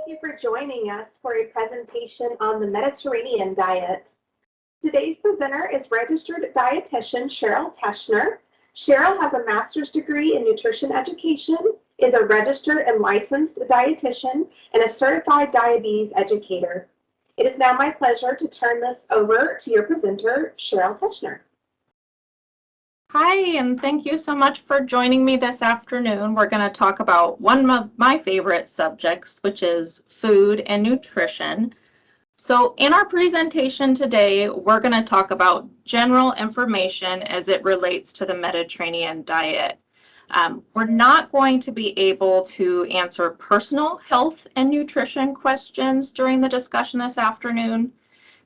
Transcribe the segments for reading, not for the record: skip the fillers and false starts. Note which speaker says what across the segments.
Speaker 1: you for joining us for a presentation on the Mediterranean diet. Today's presenter is Registered Dietitian Cheryl Teschner. Cheryl has a master's degree in nutrition education, is a registered and licensed dietitian, and a certified diabetes educator. It is now my pleasure to turn this over to your presenter, Cheryl Teschner.
Speaker 2: Hi, and thank you so much for joining me this afternoon. We're going to talk about one of my favorite subjects, which is food and nutrition. So in our presentation today, we're going to talk about general information as it relates to the Mediterranean diet. We're not going to be able to answer personal health and nutrition questions during the discussion this afternoon.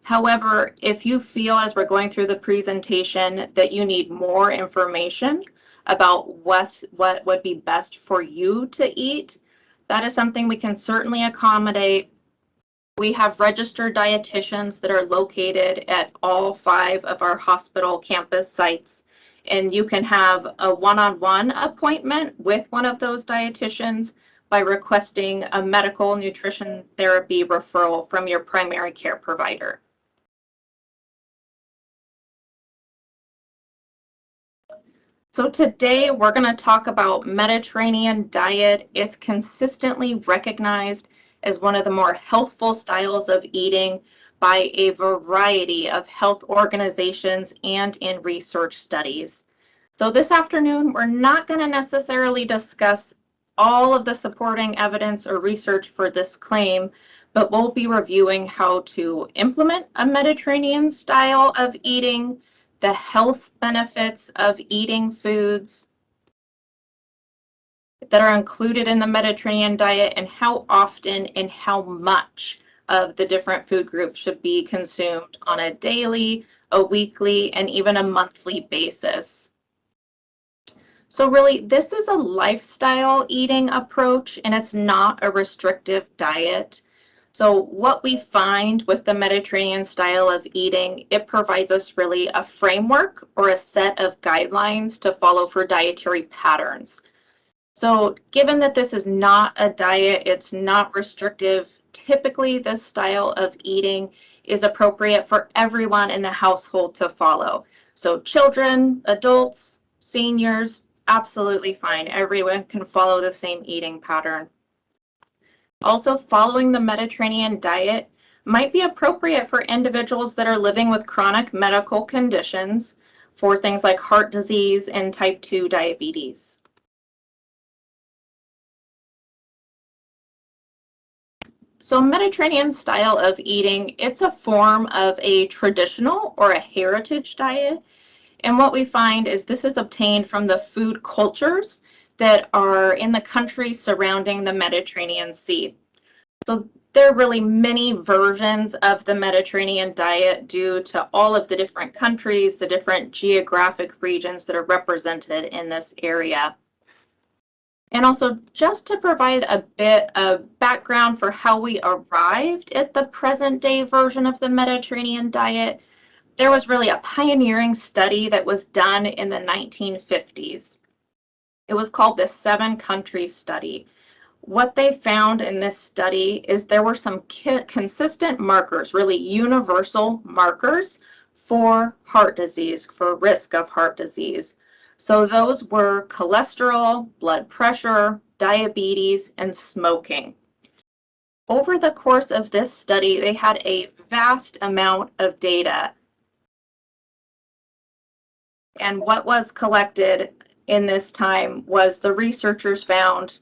Speaker 2: However, if you feel as we're going through the presentation that you need more information about what would be best for you to eat, that is something we can certainly accommodate. We have registered dietitians that are located at all 5 of our hospital campus sites, and you can have a one-on-one appointment with one of those dietitians by requesting a medical nutrition therapy referral from your primary care provider. So today we're going to talk about Mediterranean diet. It's consistently recognized as one of the more healthful styles of eating by a variety of health organizations and in research studies. So this afternoon, we're not going to necessarily discuss all of the supporting evidence or research for this claim, but we'll be reviewing how to implement a Mediterranean style of eating, the health benefits of eating foods that are included in the Mediterranean diet, and how often and how much of the different food groups should be consumed on a daily, a weekly, and even a monthly basis. So really, this is a lifestyle eating approach, and it's not a restrictive diet. So what we find with the Mediterranean style of eating, it provides us really a framework or a set of guidelines to follow for dietary patterns. So given that this is not a diet, it's not restrictive, typically this style of eating is appropriate for everyone in the household to follow. So children, adults, seniors, absolutely fine. Everyone can follow the same eating pattern. Also, following the Mediterranean diet might be appropriate for individuals that are living with chronic medical conditions, for things like heart disease and type 2 diabetes. So Mediterranean style of eating, it's a form of a traditional or a heritage diet. And what we find is this is obtained from the food cultures that are in the countries surrounding the Mediterranean Sea. So there are really many versions of the Mediterranean diet due to all of the different countries, the different geographic regions that are represented in this area. And also, just to provide a bit of background for how we arrived at the present day version of the Mediterranean diet, there was really a pioneering study that was done in the 1950s. It was called the 7-country study. What they found in this study is there were some consistent markers, really universal markers for heart disease, for risk of heart disease. So those were cholesterol, blood pressure, diabetes, and smoking. Over the course of this study, they had a vast amount of data. And what was collected in this time was the researchers found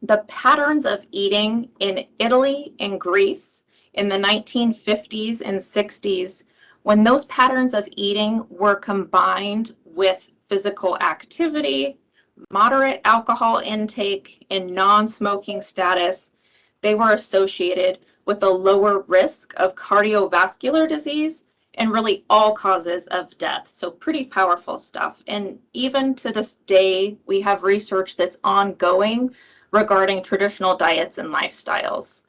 Speaker 2: the patterns of eating in Italy and Greece in the 1950s and 60s, when those patterns of eating were combined with physical activity, moderate alcohol intake, and non-smoking status, they were associated with a lower risk of cardiovascular disease and really all causes of death. So pretty powerful stuff. And even to this day, we have research that's ongoing regarding traditional diets and lifestyles.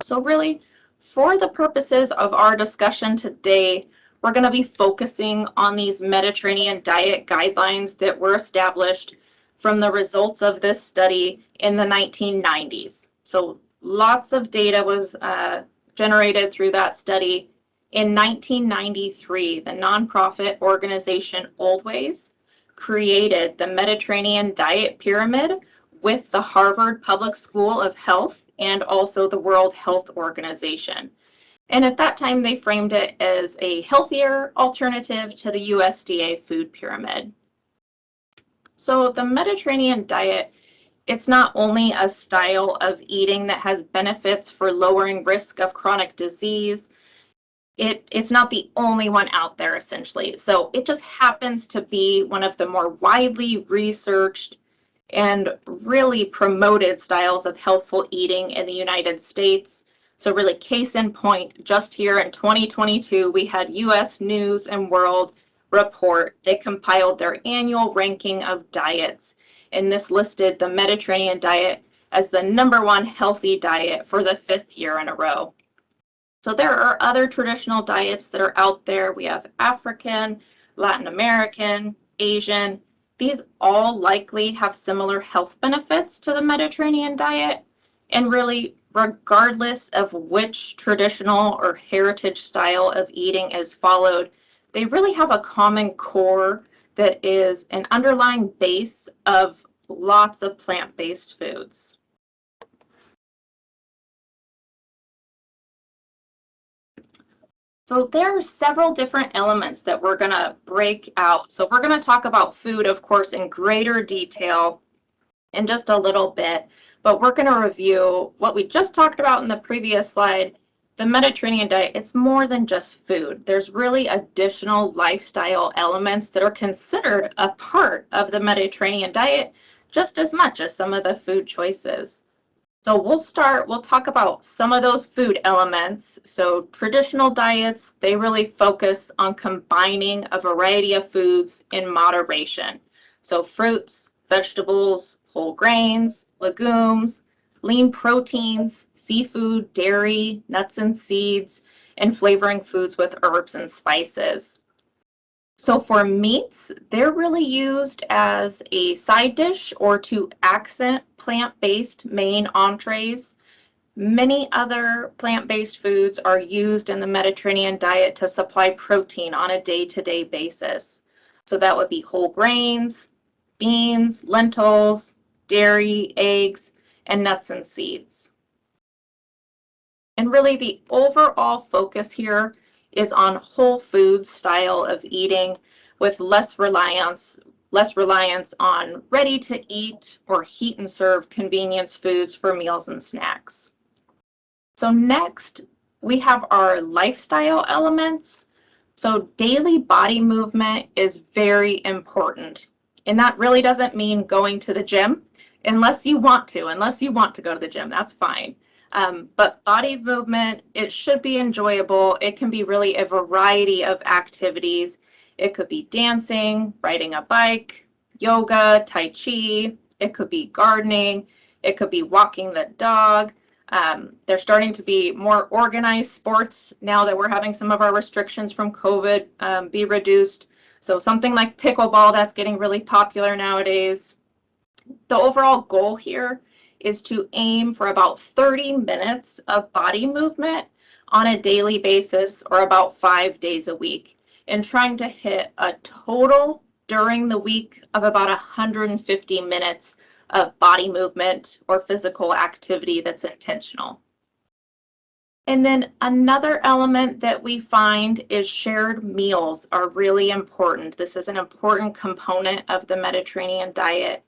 Speaker 2: So really, for the purposes of our discussion today, we're going to be focusing on these Mediterranean diet guidelines that were established from the results of this study in the 1990s. So lots of data was generated through that study. In 1993, the nonprofit organization Old Ways created the Mediterranean Diet Pyramid with the Harvard Public School of Health and also the World Health Organization. And at that time, they framed it as a healthier alternative to the USDA food pyramid. So the Mediterranean diet, it's not only a style of eating that has benefits for lowering risk of chronic disease, it's not the only one out there, essentially. So it just happens to be one of the more widely researched and really promoted styles of healthful eating in the United States. So really, case in point, just here in 2022, we had US News and World Report. They compiled their annual ranking of diets, and this listed the Mediterranean diet as the #1 healthy diet for the 5th year in a row. So there are other traditional diets that are out there. We have African, Latin American, Asian. These all likely have similar health benefits to the Mediterranean diet. And really, regardless of which traditional or heritage style of eating is followed, they really have a common core that is an underlying base of lots of plant-based foods. So there are several different elements that we're going to break out. So we're going to talk about food, of course, in greater detail in just a little bit, but we're going to review what we just talked about in the previous slide. The Mediterranean diet, it's more than just food. There's really additional lifestyle elements that are considered a part of the Mediterranean diet just as much as some of the food choices. So we'll talk about some of those food elements. So traditional diets, they really focus on combining a variety of foods in moderation. So fruits, vegetables, whole grains, legumes, lean proteins, seafood, dairy, nuts and seeds, and flavoring foods with herbs and spices. So for meats, they're really used as a side dish or to accent plant-based main entrees. Many other plant-based foods are used in the Mediterranean diet to supply protein on a day-to-day basis. So that would be whole grains, beans, lentils, dairy, eggs, and nuts and seeds. And really the overall focus here is on whole food style of eating with less reliance on ready to eat or heat and serve convenience foods for meals and snacks. So next we have our lifestyle elements. So daily body movement is very important. And that really doesn't mean going to the gym unless you want to go to the gym, that's fine. But body movement, it should be enjoyable. It can be really a variety of activities. It could be dancing, riding a bike, yoga, tai chi. It could be gardening. It could be walking the dog. There's starting to be more organized sports now that we're having some of our restrictions from COVID be reduced. So something like pickleball, that's getting really popular nowadays. The overall goal here is to aim for about 30 minutes of body movement on a daily basis or about 5 days a week, and trying to hit a total during the week of about 150 minutes of body movement or physical activity that's intentional. And then another element that we find is shared meals are really important. This is an important component of the Mediterranean diet.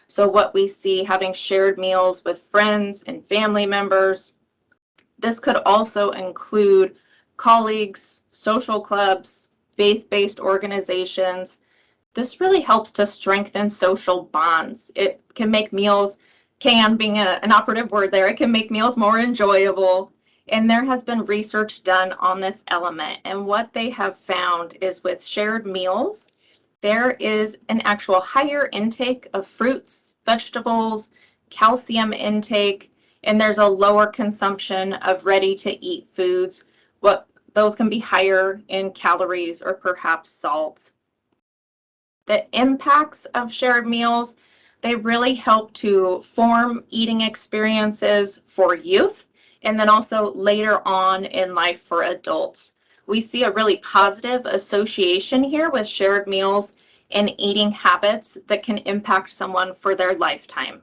Speaker 2: So what we see, having shared meals with friends and family members. This could also include colleagues, social clubs, faith-based organizations. This really helps to strengthen social bonds. It can make meals, being an operative word there, it can make meals more enjoyable. And there has been research done on this element. And what they have found is with shared meals, there is an actual higher intake of fruits, vegetables, calcium intake, and there's a lower consumption of ready-to-eat foods. Those can be higher in calories or perhaps salt. The impacts of shared meals, They really help to form eating experiences for youth and then also later on in life for adults. We see a really positive association here with shared meals and eating habits that can impact someone for their lifetime.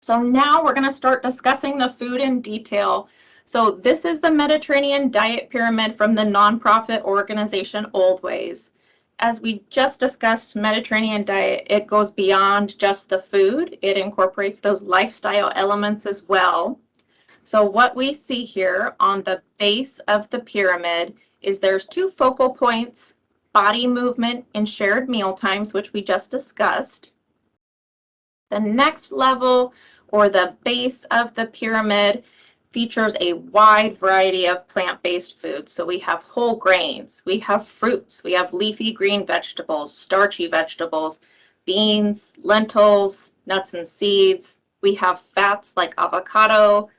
Speaker 2: So now we're going to start discussing the food in detail. So this is the Mediterranean diet pyramid from the nonprofit organization Old Ways. As we just discussed, Mediterranean diet, it goes beyond just the food. It incorporates those lifestyle elements as well. So what we see here on the base of the pyramid is there's two focal points, body movement and shared meal times, which we just discussed. The next level, or the base of the pyramid, features a wide variety of plant-based foods. So we have whole grains, we have fruits, we have leafy green vegetables, starchy vegetables, beans, lentils, nuts and seeds. We have fats like avocado,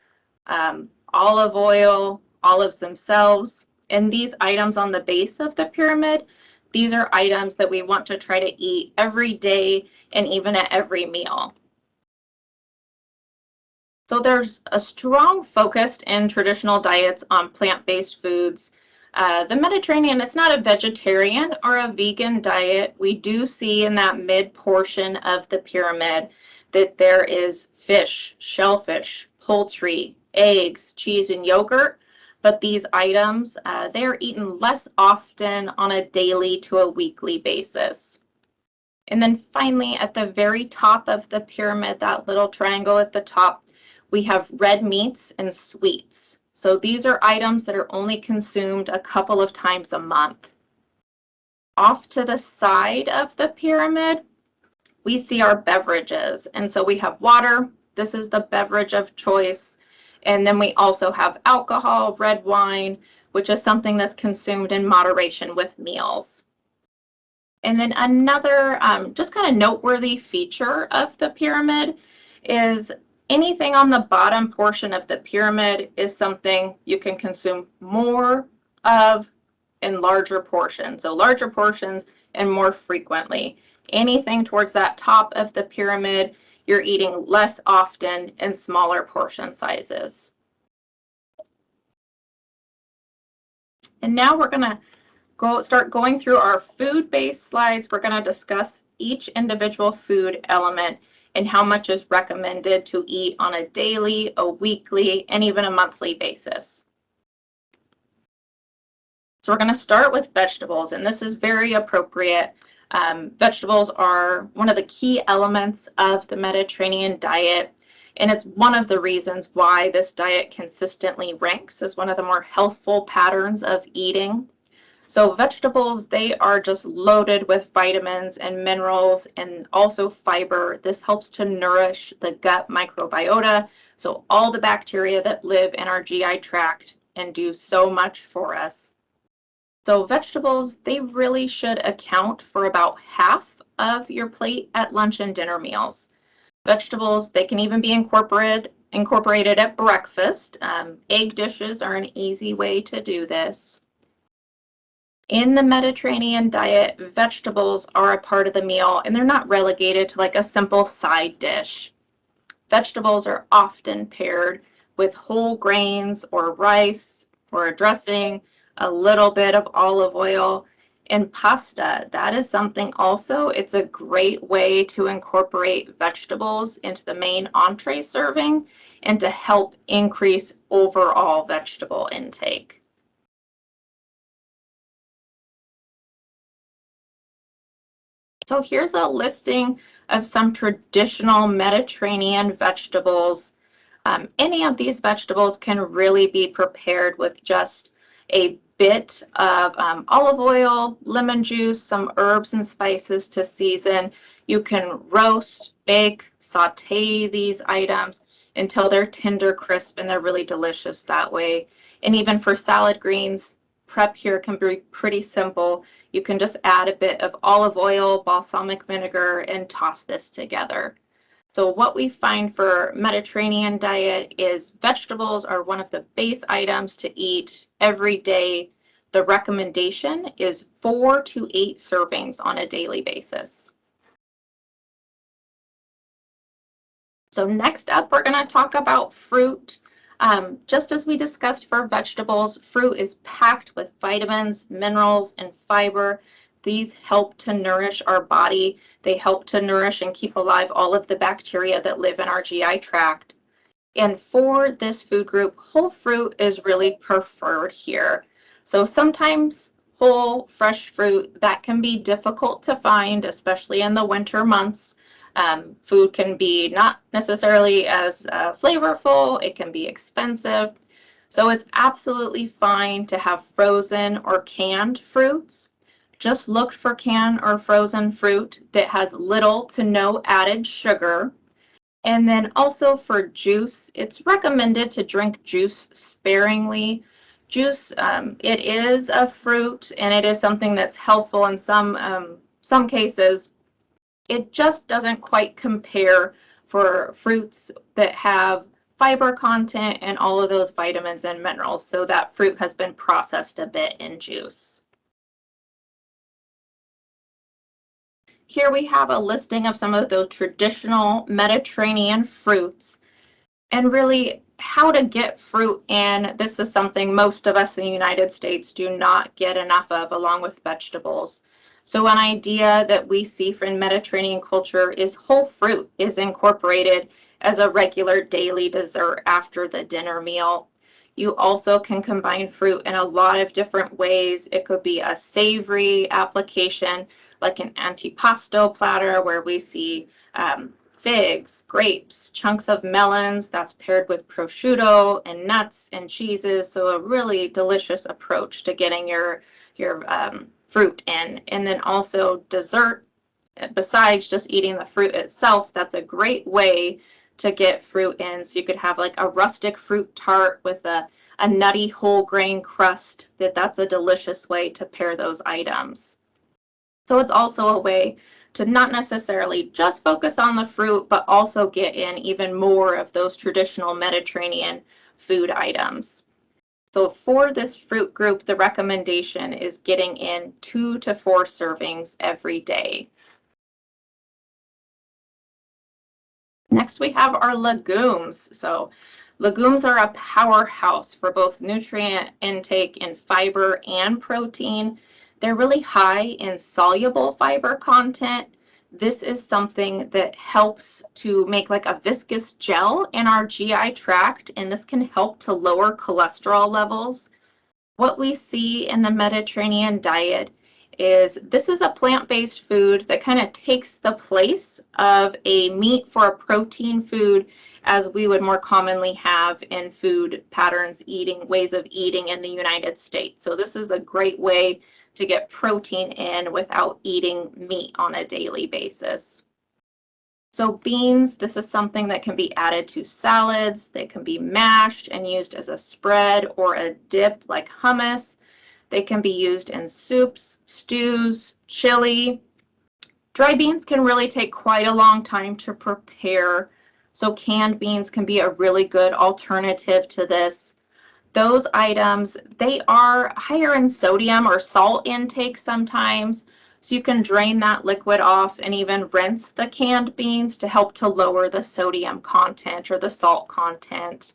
Speaker 2: olive oil, olives themselves. And these items on the base of the pyramid, these are items that we want to try to eat every day and even at every meal. So there's a strong focus in traditional diets on plant-based foods. The Mediterranean, it's not a vegetarian or a vegan diet. We do see in that mid portion of the pyramid that there is fish, shellfish, poultry, eggs, cheese, and yogurt. But these items, they are eaten less often on a daily to a weekly basis. And then finally, at the very top of the pyramid, that little triangle at the top, we have red meats and sweets. So these are items that are only consumed a couple of times a month. Off to the side of the pyramid, we see our beverages. And so we have water. This is the beverage of choice. And then we also have alcohol, red wine, which is something that's consumed in moderation with meals. And then another just kind of noteworthy feature of the pyramid is anything on the bottom portion of the pyramid is something you can consume more of in larger portions. So larger portions and more frequently. Anything towards that top of the pyramid, you're eating less often in smaller portion sizes. And now we're going to start going through our food-based slides. We're going to discuss each individual food element and how much is recommended to eat on a daily, a weekly, and even a monthly basis. So we're going to start with vegetables, and this is very appropriate. Vegetables are one of the key elements of the Mediterranean diet, and it's one of the reasons why this diet consistently ranks as one of the more healthful patterns of eating. So vegetables, they are just loaded with vitamins and minerals and also fiber. This helps to nourish the gut microbiota, so all the bacteria that live in our GI tract and do so much for us. So vegetables, they really should account for about half of your plate at lunch and dinner meals. Vegetables, they can even be incorporated at breakfast. Egg dishes are an easy way to do this. In the Mediterranean diet, vegetables are a part of the meal and they're not relegated to like a simple side dish. Vegetables are often paired with whole grains or rice for a dressing, a little bit of olive oil, and pasta. That is something also, it's a great way to incorporate vegetables into the main entree serving and to help increase overall vegetable intake. So here's a listing of some traditional Mediterranean vegetables. Any of these vegetables can really be prepared with just a bit of olive oil, lemon juice, some herbs and spices to season. You can roast, bake, saute these items until they're tender, crisp, and they're really delicious that way. And even for salad greens, prep here can be pretty simple. You can just add a bit of olive oil, balsamic vinegar, and toss this together. So what we find for Mediterranean diet is vegetables are one of the base items to eat every day. The recommendation is 4 to 8 servings on a daily basis. So next up, we're going to talk about fruit. Just as we discussed for vegetables, fruit is packed with vitamins, minerals, and fiber. These help to nourish our body. They help to nourish and keep alive all of the bacteria that live in our GI tract. And for this food group, whole fruit is really preferred here. So sometimes whole, fresh fruit, that can be difficult to find, especially in the winter months. Food can be not necessarily as flavorful, it can be expensive. So it's absolutely fine to have frozen or canned fruits. Just look for canned or frozen fruit that has little to no added sugar. And then also for juice, it's recommended to drink juice sparingly. Juice, it is a fruit and it is something that's helpful in some cases. It just doesn't quite compare for fruits that have fiber content and all of those vitamins and minerals. So that fruit has been processed a bit in juice. Here we have a listing of some of the traditional Mediterranean fruits and really how to get fruit in. This is something most of us in the United States do not get enough of, along with vegetables. So an idea that we see from Mediterranean culture is whole fruit is incorporated as a regular daily dessert after the dinner meal. You also can combine fruit in a lot of different ways. It could be a savory application, like an antipasto platter where we see figs, grapes, chunks of melons that's paired with prosciutto and nuts and cheeses. So a really delicious approach to getting your fruit in. And then also dessert, besides just eating the fruit itself, that's a great way to get fruit in. So you could have like a rustic fruit tart with a nutty whole grain crust. That's a delicious way to pair those items. So it's also a way to not necessarily just focus on the fruit, but also get in even more of those traditional Mediterranean food items. So for this fruit group, the recommendation is getting in 2 to 4 servings every day. Next, we have our legumes. So legumes are a powerhouse for both nutrient intake in fiber and protein. They're really high in soluble fiber content. This is something that helps to make like a viscous gel in our GI tract, and this can help to lower cholesterol levels. What we see in the Mediterranean diet is this is a plant-based food that kind of takes the place of a meat for a protein food as we would more commonly have in food patterns, ways of eating in the United States. So this is a great way to get protein in without eating meat on a daily basis. So beans, this is something that can be added to salads. They can be mashed and used as a spread or a dip like hummus. They can be used in soups, stews, chili. Dry beans can really take quite a long time to prepare, so canned beans can be a really good alternative to this. Those items, they are higher in sodium or salt intake sometimes, so you can drain that liquid off and even rinse the canned beans to help to lower the sodium content or the salt content.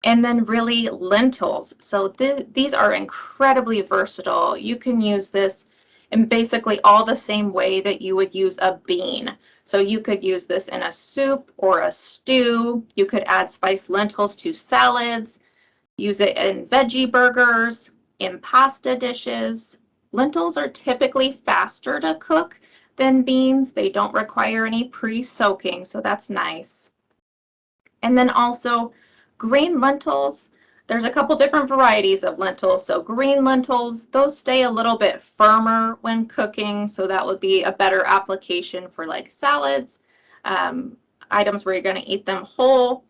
Speaker 2: And then really lentils. So these are incredibly versatile. You can use this in basically all the same way that you would use a bean. So you could use this in a soup or a stew. You could add spiced lentils to salads, use it in veggie burgers, in pasta dishes. Lentils are typically faster to cook than beans. They don't require any pre-soaking, so that's nice. And then also green lentils. There's a couple different varieties of lentils. So green lentils, those stay a little bit firmer when cooking. So that would be a better application for like salads, items where you're going to eat them whole.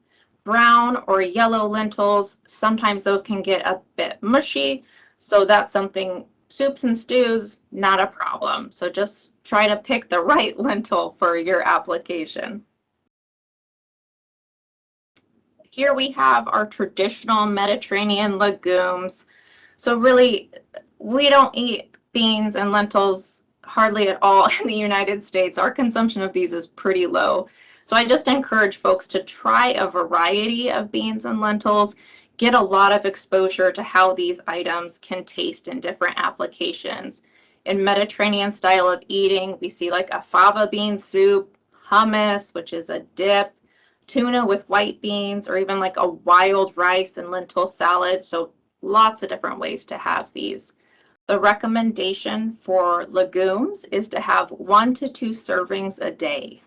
Speaker 2: Brown or yellow lentils, sometimes those can get a bit mushy. So that's something, soups and stews, not a problem. So just try to pick the right lentil for your application. Here we have our traditional Mediterranean legumes. So really, we don't eat beans and lentils hardly at all in the United States. Our consumption of these is pretty low. So I just encourage folks to try a variety of beans and lentils, get a lot of exposure to how these items can taste in different applications. In Mediterranean style of eating, we see like a fava bean soup, hummus, which is a dip, tuna with white beans, or even like a wild rice and lentil salad. So lots of different ways to have these. The recommendation for legumes is to have 1 to 2 servings a day.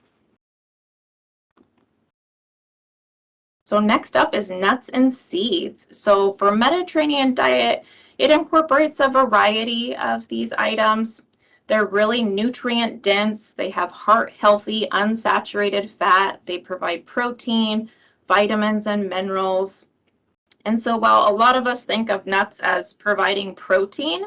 Speaker 2: So next up is nuts and seeds. So for Mediterranean diet, it incorporates a variety of these items. They're really nutrient dense. They have heart healthy, unsaturated fat. They provide protein, vitamins, and minerals. And so while a lot of us think of nuts as providing protein,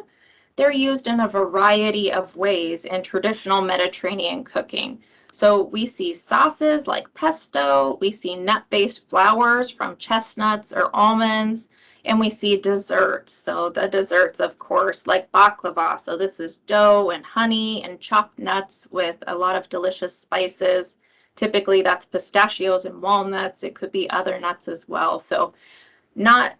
Speaker 2: they're used in a variety of ways in traditional Mediterranean cooking. So we see sauces like pesto, we see nut-based flours from chestnuts or almonds, and we see desserts. So the desserts, of course, like baklava. So this is dough and honey and chopped nuts with a lot of delicious spices. Typically that's pistachios and walnuts. It could be other nuts as well. So not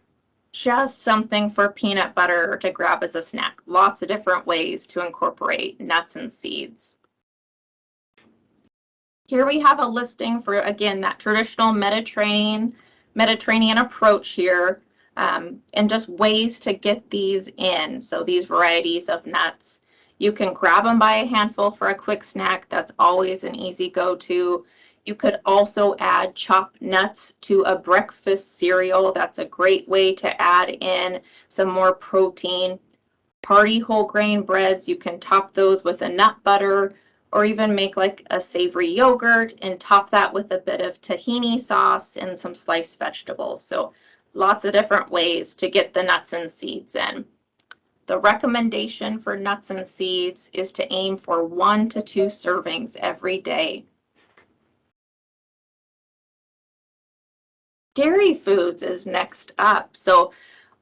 Speaker 2: just something for peanut butter to grab as a snack. Lots of different ways to incorporate nuts and seeds. Here we have a listing for, again, that traditional Mediterranean approach here, and just ways to get these in. So these varieties of nuts. You can grab them by a handful for a quick snack. That's always an easy go-to. You could also add chopped nuts to a breakfast cereal. That's a great way to add in some more protein. Party whole grain breads, you can top those with a nut butter, or even make like a savory yogurt and top that with a bit of tahini sauce and some sliced vegetables. So lots of different ways to get the nuts and seeds in. The recommendation for nuts and seeds is to aim for 1 to 2 servings every day. Dairy foods is next up. So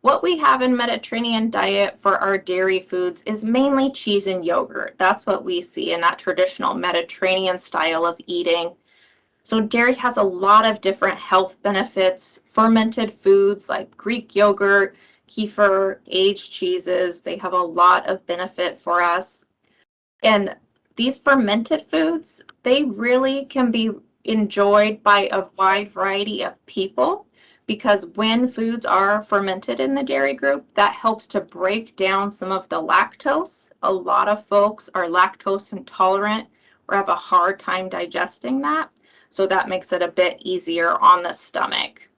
Speaker 2: what we have in Mediterranean diet for our dairy foods is mainly cheese and yogurt. That's what we see in that traditional Mediterranean style of eating. So dairy has a lot of different health benefits. Fermented foods like Greek yogurt, kefir, aged cheeses, they have a lot of benefit for us. And these fermented foods, they really can be enjoyed by a wide variety of people, because when foods are fermented in the dairy group, that helps to break down some of the lactose. A lot of folks are lactose intolerant or have a hard time digesting that, so that makes it a bit easier on the stomach.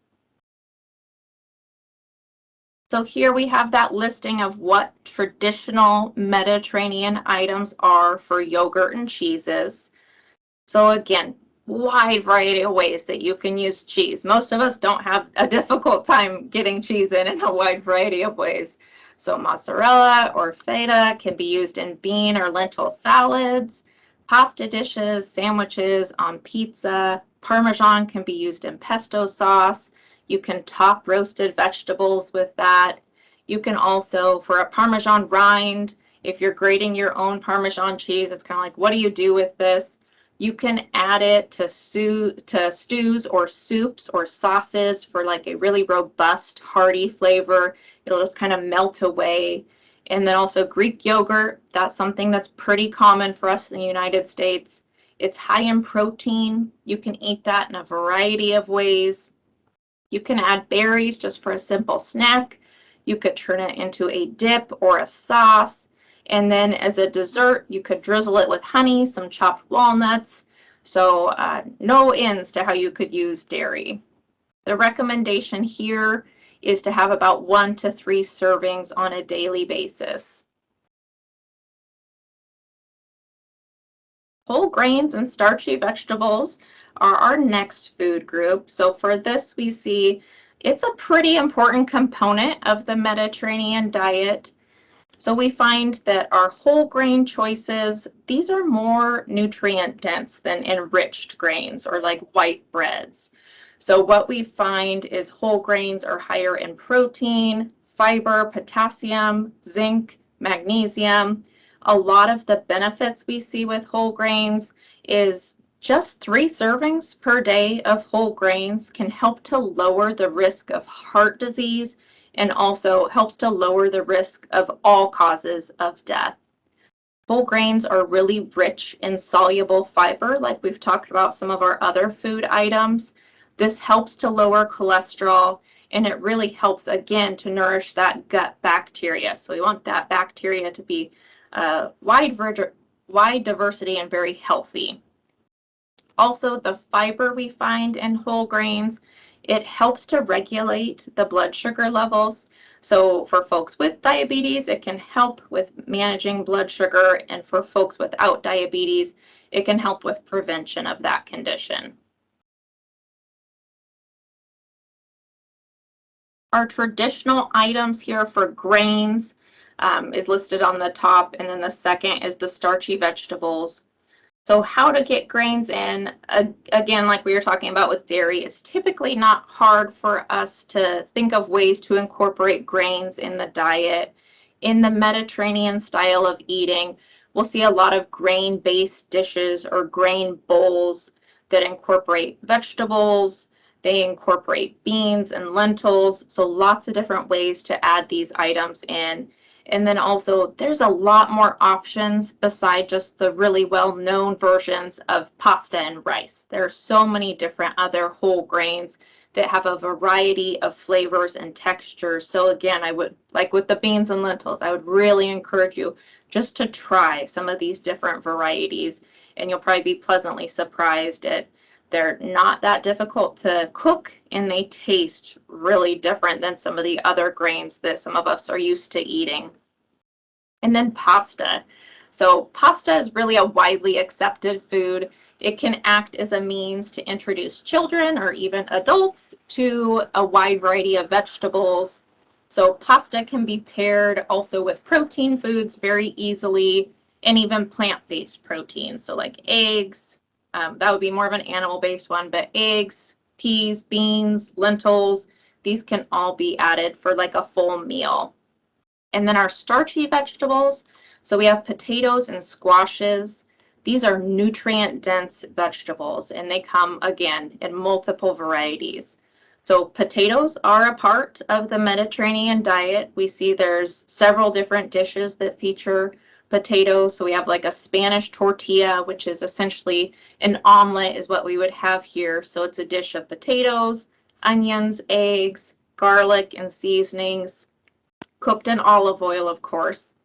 Speaker 2: So here we have that listing of what traditional Mediterranean items are for yogurt and cheeses. So again, wide variety of ways that you can use cheese. Most of us don't have a difficult time getting cheese in a wide variety of ways. So mozzarella or feta can be used in bean or lentil salads, pasta dishes, sandwiches, on pizza. Parmesan can be used in pesto sauce. You can top roasted vegetables with that. You can also, for a Parmesan rind, if you're grating your own Parmesan cheese, it's kind of like, what do you do with this? You can add it to stews or soups or sauces for like a really robust, hearty flavor. It'll just kind of melt away. And then also Greek yogurt, that's something that's pretty common for us in the United States. It's high in protein. You can eat that in a variety of ways. You can add berries just for a simple snack. You could turn it into a dip or a sauce. And then as a dessert, you could drizzle it with honey, some chopped walnuts. So no ends to how you could use dairy. The recommendation here is to have about 1 to 3 servings on a daily basis. Whole grains and starchy vegetables are our next food group. So for this, we see it's a pretty important component of the Mediterranean diet. So we find that our whole grain choices, these are more nutrient dense than enriched grains or like white breads. So what we find is whole grains are higher in protein, fiber, potassium, zinc, magnesium. A lot of the benefits we see with whole grains is just 3 servings per day of whole grains can help to lower the risk of heart disease and also helps to lower the risk of all causes of death. Whole grains are really rich in soluble fiber, like we've talked about some of our other food items. This helps to lower cholesterol, and it really helps, again, to nourish that gut bacteria. So we want that bacteria to be wide diversity and very healthy. Also, the fiber we find in whole grains, it helps to regulate the blood sugar levels. So for folks with diabetes, it can help with managing blood sugar, and for folks without diabetes, it can help with prevention of that condition. Our traditional items here for grains is listed on the top, and then the second is the starchy vegetables. So how to get grains in, again, like we were talking about with dairy, it's typically not hard for us to think of ways to incorporate grains in the diet. In the Mediterranean style of eating, we'll see a lot of grain-based dishes or grain bowls that incorporate vegetables. They incorporate beans and lentils, so lots of different ways to add these items in. And then also, there's a lot more options beside just the really well-known versions of pasta and rice. There are so many different other whole grains that have a variety of flavors and textures. So again, I would, like with the beans and lentils, I would really encourage you just to try some of these different varieties, and you'll probably be pleasantly surprised at they're not that difficult to cook, and they taste really different than some of the other grains that some of us are used to eating. And then pasta. So pasta is really a widely accepted food. It can act as a means to introduce children or even adults to a wide variety of vegetables. So pasta can be paired also with protein foods very easily, and even plant-based proteins. So like eggs, that would be more of an animal-based one, but eggs, peas, beans, lentils, these can all be added for like a full meal. And then our starchy vegetables, so we have potatoes and squashes. These are nutrient-dense vegetables, and they come, again, in multiple varieties. So potatoes are a part of the Mediterranean diet. We see there's several different dishes that feature potatoes. So we have like a Spanish tortilla, which is essentially an omelet is what we would have here. So it's a dish of potatoes, onions, eggs, garlic, and seasonings, cooked in olive oil, of course.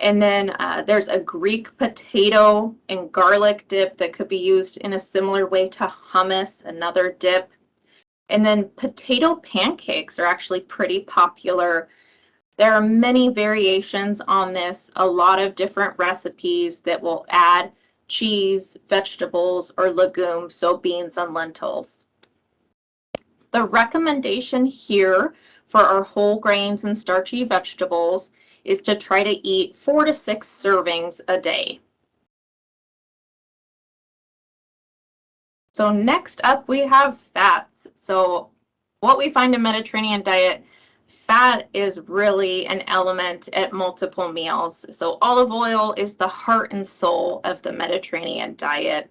Speaker 2: And then there's a Greek potato and garlic dip that could be used in a similar way to hummus, another dip. And then potato pancakes are actually pretty popular. There are many variations on this, a lot of different recipes that will add cheese, vegetables, or legumes, so beans and lentils. The recommendation here for our whole grains and starchy vegetables is to try to eat 4 to 6 servings a day. So next up we have fats. So what we find in Mediterranean diet, fat is really an element at multiple meals. So olive oil is the heart and soul of the Mediterranean diet.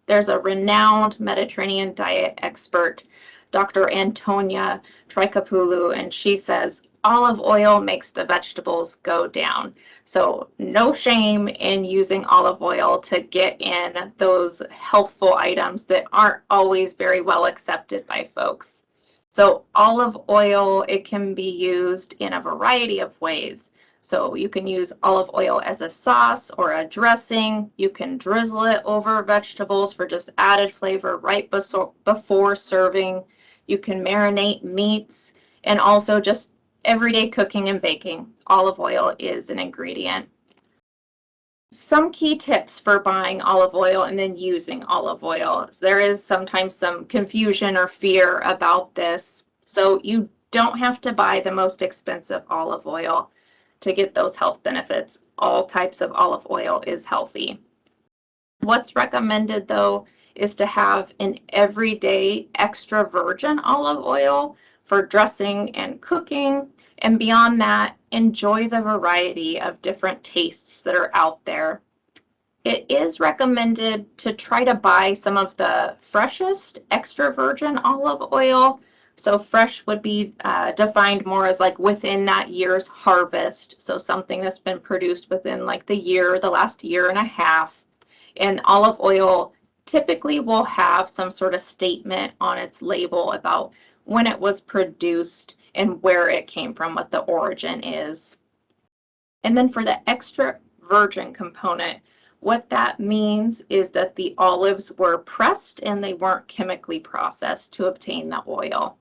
Speaker 2: There's a renowned Mediterranean diet expert, Dr. Antonia Trikopoulou, and she says olive oil makes the vegetables go down. So no shame in using olive oil to get in those healthful items that aren't always very well accepted by folks. So olive oil, it can be used in a variety of ways. So you can use olive oil as a sauce or a dressing. You can drizzle it over vegetables for just added flavor right before serving. You can marinate meats, and also just everyday cooking and baking. Olive oil is an ingredient. Some key tips for buying olive oil and then using olive oil. There is sometimes some confusion or fear about this. So you don't have to buy the most expensive olive oil to get those health benefits. All types of olive oil is healthy. What's recommended though is to have an everyday extra virgin olive oil for dressing and cooking. And beyond that, enjoy the variety of different tastes that are out there. It is recommended to try to buy some of the freshest extra virgin olive oil. So fresh would be defined more as like within that year's harvest. So something that's been produced within like the year, the last year and a half. And olive oil typically will have some sort of statement on its label about when it was produced and where it came from, what the origin is. And then for the extra virgin component, what that means is that the olives were pressed and they weren't chemically processed to obtain the oil.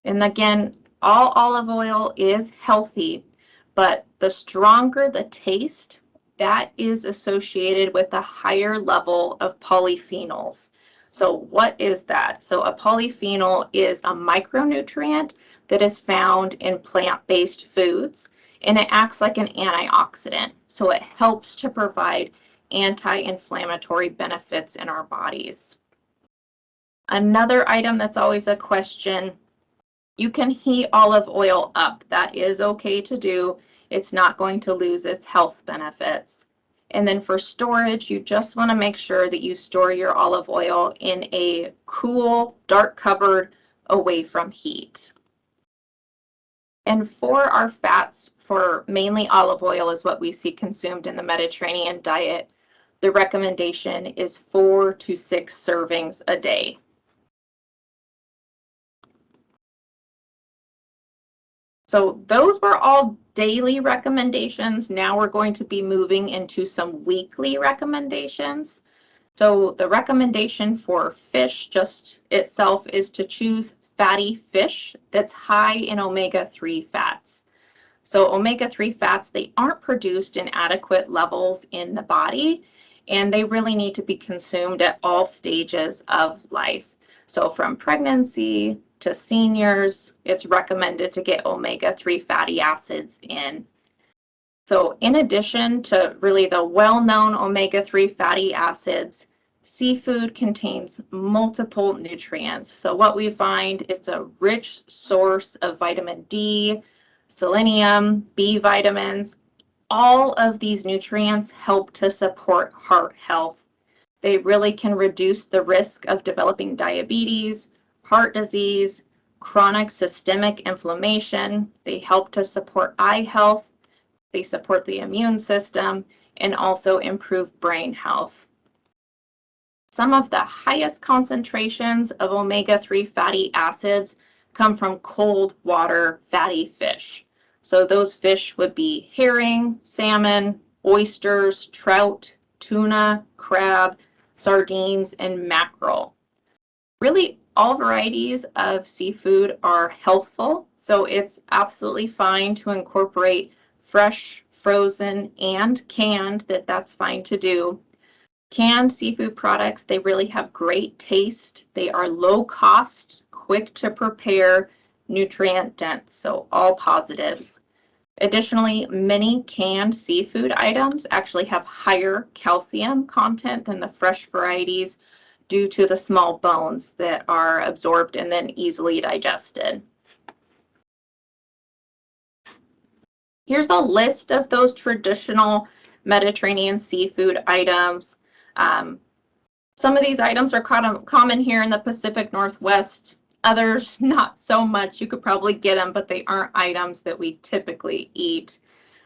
Speaker 2: And again, all olive oil is healthy, but the stronger the taste, that is associated with a higher level of polyphenols. So what is that? So a polyphenol is a micronutrient that is found in plant-based foods, and it acts like an antioxidant. So it helps to provide anti-inflammatory benefits in our bodies. Another item that's always a question, you can heat olive oil up. That is okay to do. It's not going to lose its health benefits. And then for storage, you just want to make sure that you store your olive oil in a cool, dark cupboard away from heat. And for our fats, for mainly olive oil is what we see consumed in the Mediterranean diet, the recommendation is 4 to 6 servings a day. So those were all daily recommendations. Now we're going to be moving into some weekly recommendations. So the recommendation for fish just itself is to choose fatty fish that's high in omega-3 fats. So omega-3 fats, they aren't produced in adequate levels in the body, and they really need to be consumed at all stages of life. So from pregnancy to seniors, it's recommended to get omega-3 fatty acids in. So in addition to really the well-known omega-3 fatty acids, seafood contains multiple nutrients. So what we find is a rich source of vitamin D, selenium, B vitamins. All of these nutrients help to support heart health. They really can reduce the risk of developing diabetes, heart disease, chronic systemic inflammation. They help to support eye health. They support the immune system and also improve brain health. Some of the highest concentrations of omega-3 fatty acids come from cold water fatty fish. So those fish would be herring, salmon, oysters, trout, tuna, crab, sardines, and mackerel. Really, all varieties of seafood are healthful, so it's absolutely fine to incorporate fresh, frozen, and canned, that's fine to do. Canned seafood products, they really have great taste. They are low cost, quick to prepare, nutrient dense, so all positives. Additionally, many canned seafood items actually have higher calcium content than the fresh varieties due to the small bones that are absorbed and then easily digested. Here's a list of those traditional Mediterranean seafood items. Some of these items are common here in the Pacific Northwest. Others, not so much. You could probably get them, but they aren't items that we typically eat.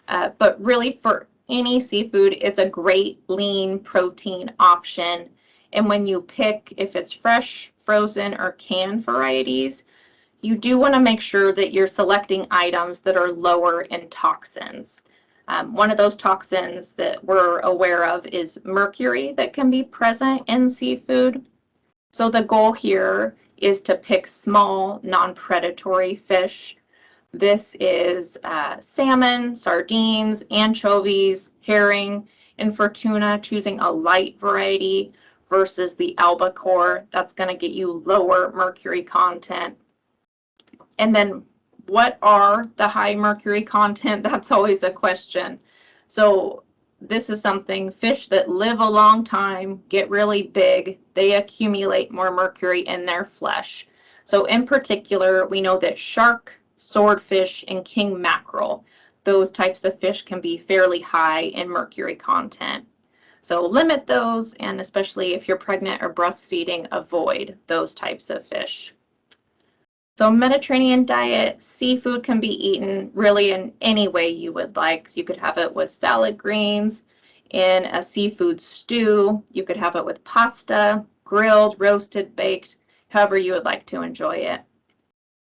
Speaker 2: But really, for any seafood, it's a great lean protein option. And when you pick, if it's fresh, frozen, or canned varieties, you do want to make sure that you're selecting items that are lower in toxins. One of those toxins that we're aware of is mercury that can be present in seafood. So the goal here is to pick small, non-predatory fish. This is salmon, sardines, anchovies, herring, and for tuna, choosing a light variety versus the albacore. That's going to get you lower mercury content. And then what are the high mercury content? That's always a question. So this is something, fish that live a long time, get really big, they accumulate more mercury in their flesh. So in particular, we know that shark, swordfish, and king mackerel. Those types of fish can be fairly high in mercury content. So limit those, and especially if you're pregnant or breastfeeding, avoid those types of fish. So Mediterranean diet, seafood can be eaten really in any way you would like. You could have it with salad greens, in a seafood stew. You could have it with pasta, grilled, roasted, baked, however you would like to enjoy it.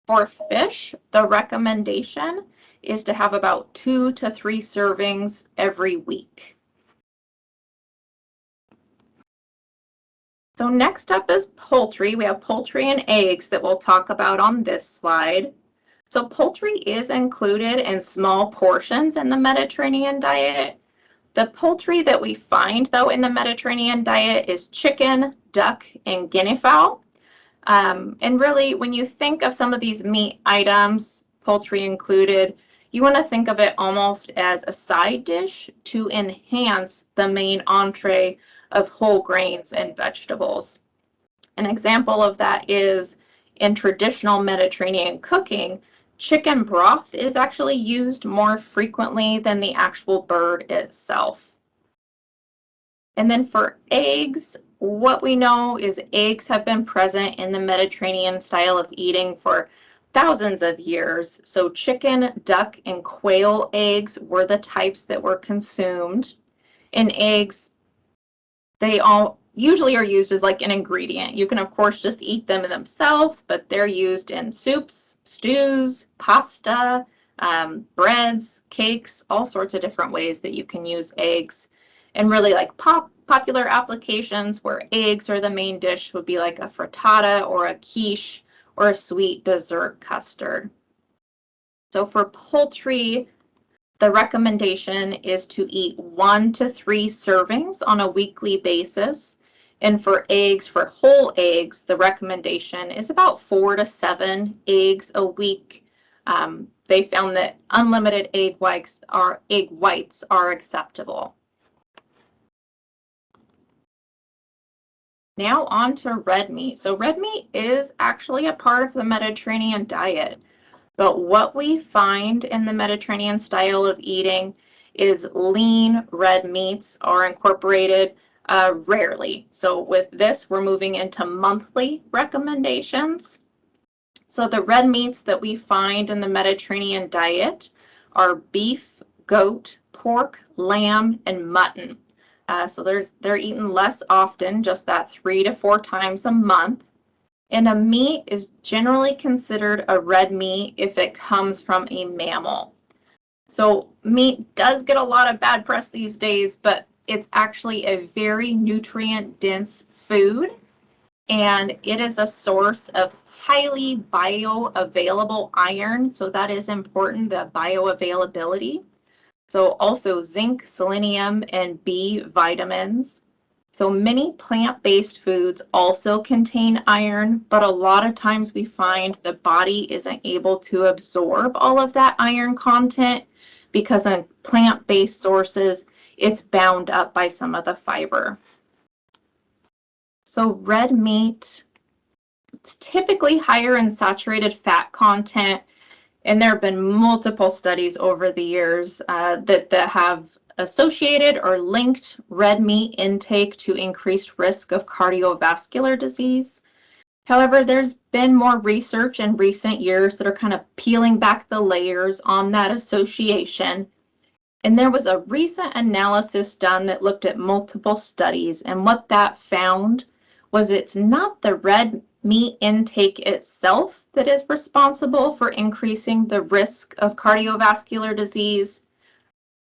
Speaker 2: For fish, the recommendation is to have about 2 to 3 servings every week. So next up is poultry. We have poultry and eggs that we'll talk about on this slide. So poultry is included in small portions in the Mediterranean diet. The poultry that we find, though, in the Mediterranean diet is chicken, duck, and guinea fowl. And really, when you think of some of these meat items, poultry included, you want to think of it almost as a side dish to enhance the main entree of whole grains and vegetables. An example of that is in traditional Mediterranean cooking, chicken broth is actually used more frequently than the actual bird itself. And then for eggs, what we know is eggs have been present in the Mediterranean style of eating for thousands of years. So chicken, duck, and quail eggs were the types that were consumed. And eggs, they all usually are used as like an ingredient. You can of course just eat them themselves, but they're used in soups, stews, pasta, breads, cakes, all sorts of different ways that you can use eggs. And really like popular applications where eggs are the main dish would be like a frittata or a quiche or a sweet dessert custard. So for poultry, the recommendation is to eat 1 to 3 servings on a weekly basis. And for eggs, for whole eggs, the recommendation is about 4 to 7 eggs a week. They found that unlimited egg whites are acceptable. Now on to red meat. So red meat is actually a part of the Mediterranean diet. But what we find in the Mediterranean style of eating is lean red meats are incorporated rarely. So with this, we're moving into monthly recommendations. So the red meats that we find in the Mediterranean diet are beef, goat, pork, lamb, and mutton. So they're eaten less often, just that 3 to 4 times a month. And a meat is generally considered a red meat if it comes from a mammal. So meat does get a lot of bad press these days, but it's actually a very nutrient-dense food, and it is a source of highly bioavailable iron. So that is important, the bioavailability. So also zinc, selenium, and B vitamins. So many plant-based foods also contain iron, but a lot of times we find the body isn't able to absorb all of that iron content because in plant-based sources, it's bound up by some of the fiber. So red meat, it's typically higher in saturated fat content, and there have been multiple studies over the years that have associated or linked red meat intake to increased risk of cardiovascular disease. However, there's been more research in recent years that are kind of peeling back the layers on that association. And there was a recent analysis done that looked at multiple studies, and what that found was it's not the red meat intake itself that is responsible for increasing the risk of cardiovascular disease.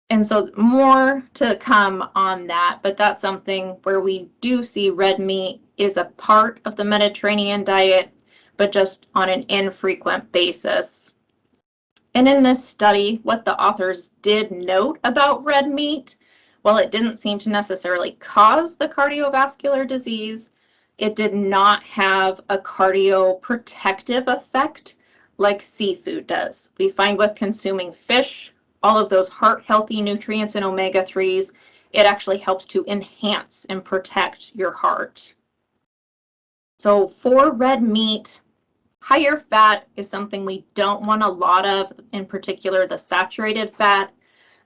Speaker 2: And so more to come on that, but that's something where we do see red meat is a part of the Mediterranean diet, but just on an infrequent basis. And in this study, what the authors did note about red meat, while it didn't seem to necessarily cause the cardiovascular disease, it did not have a cardioprotective effect like seafood does. We find with consuming fish, all of those heart-healthy nutrients and omega-3s, it actually helps to enhance and protect your heart. So for red meat, Higher fat is something we don't want a lot of, in particular the saturated fat.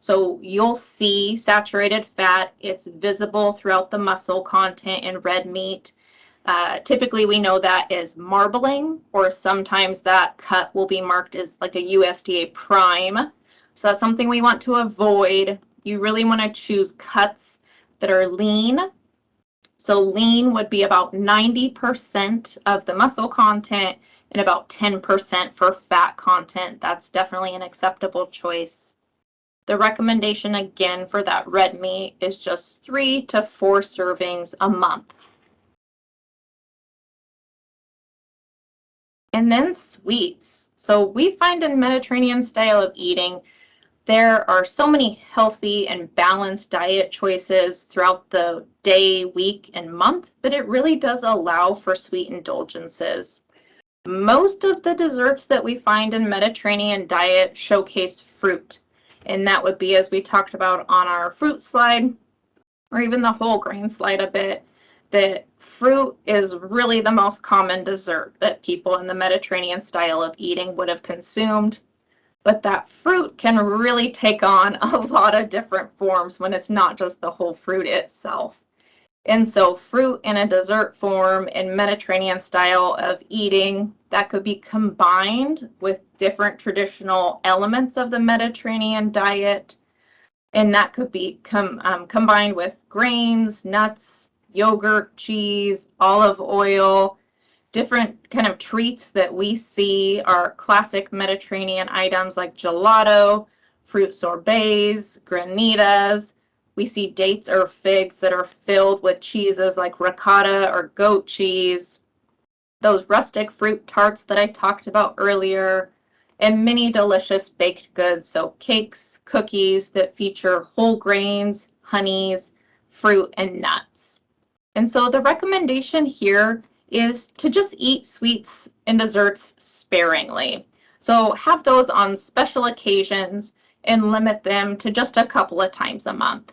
Speaker 2: So you'll see saturated fat. It's visible throughout the muscle content in red meat. Typically, we know that is marbling, or sometimes that cut will be marked as like a USDA prime. So that's something we want to avoid. You really want to choose cuts that are lean. So lean would be about 90% of the muscle content and about 10% for fat content. That's definitely an acceptable choice. The recommendation again for that red meat is just 3 to 4 servings a month. And then sweets. So we find in Mediterranean style of eating, there are so many healthy and balanced diet choices throughout the day, week, and month that it really does allow for sweet indulgences. Most of the desserts that we find in Mediterranean diet showcase fruit, and that would be, as we talked about on our fruit slide, or even the whole grain slide a bit, that fruit is really the most common dessert that people in the Mediterranean style of eating would have consumed. But that fruit can really take on a lot of different forms when it's not just the whole fruit itself. And so fruit in a dessert form in Mediterranean style of eating, that could be combined with different traditional elements of the Mediterranean diet. And that could be combined with grains, nuts, yogurt, cheese, olive oil. Different kind of treats that we see are classic Mediterranean items like gelato, fruit sorbets, granitas. We see dates or figs that are filled with cheeses like ricotta or goat cheese. Those rustic fruit tarts that I talked about earlier, and many delicious baked goods, so cakes, cookies that feature whole grains, honeys, fruit, and nuts. And so the recommendation here is to just eat sweets and desserts sparingly. So have those on special occasions and limit them to just a couple of times a month.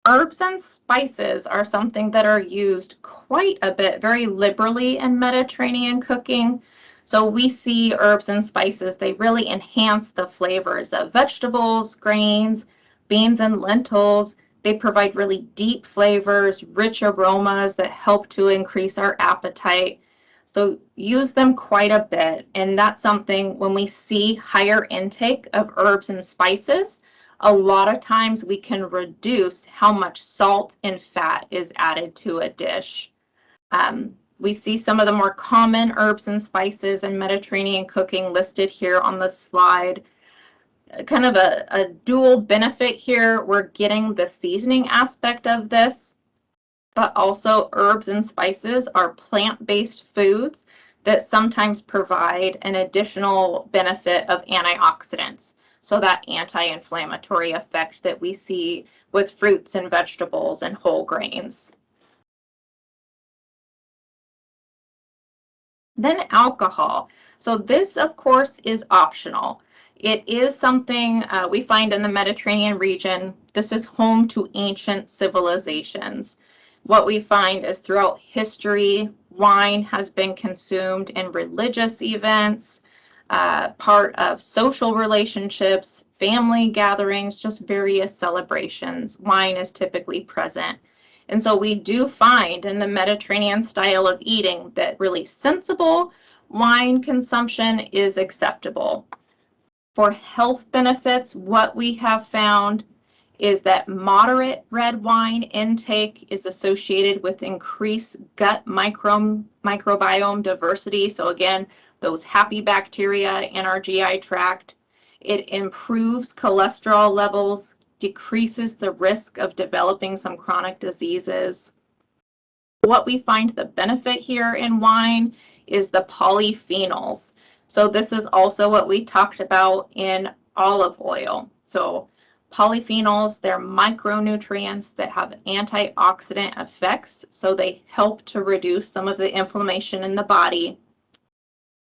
Speaker 2: Herbs and spices are something that are used quite a bit, very liberally in Mediterranean cooking. So we see herbs and spices, they really enhance the flavors of vegetables, grains, beans, and lentils. They provide really deep flavors, rich aromas that help to increase our appetite. So use them quite a bit. And that's something when we see higher intake of herbs and spices, a lot of times we can reduce how much salt and fat is added to a dish. We see some of the more common herbs and spices in Mediterranean cooking listed here on the slide. Kind of a dual benefit here. We're getting the seasoning aspect of this, but also herbs and spices are plant-based foods that sometimes provide an additional benefit of antioxidants. So that anti-inflammatory effect that we see with fruits and vegetables and whole grains. Then alcohol. So this, of course, is optional. It is something we find in the Mediterranean region. This is home to ancient civilizations. What we find is throughout history, wine has been consumed in religious events, part of social relationships, family gatherings, just various celebrations. Wine is typically present. And so we do find in the Mediterranean style of eating that really sensible wine consumption is acceptable. For health benefits, what we have found is that moderate red wine intake is associated with increased gut microbiome diversity. So again, those happy bacteria in our GI tract. It improves cholesterol levels, decreases the risk of developing some chronic diseases. What we find the benefit here in wine is the polyphenols. So this is also what we talked about in olive oil. So polyphenols, they're micronutrients that have antioxidant effects, so they help to reduce some of the inflammation in the body.